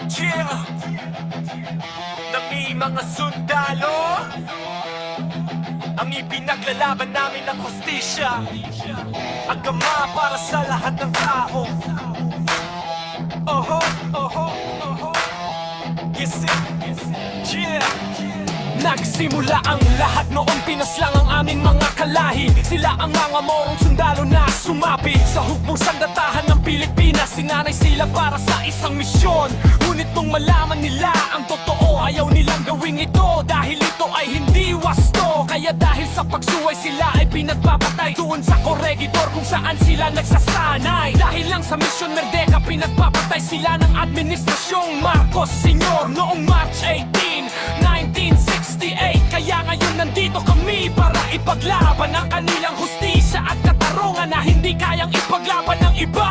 Yeah, ng mga sundalo, ang ipinaglalaban namin ng hustisya, agama para sa lahat ng tao. Oho, oho, oho. Yes, yeah. Nagsimula ang lahat noong Pinas lang ang aming mga kalahi. Sila ang mga morong sundalo na sumapi sa hukbong sandatahan ng Pilipinas. Sinanay sila para sa isang misyon, ngunit nung malaman nila ang totoo, ayaw nilang gawin ito dahil ito ay hindi wasto. Kaya dahil sa pagsuway sila ay pinagpapatay doon sa Corregidor kung saan sila nagsasanay. Dahil lang sa misyon Merdeka, pinagpapatay sila ng Administrasyong Marcos Sr. noong March 18, 1968. Kaya ngayon nandito kami para ipaglaban ang kanilang hustisya at katarungan na hindi kayang ipaglaban ng iba.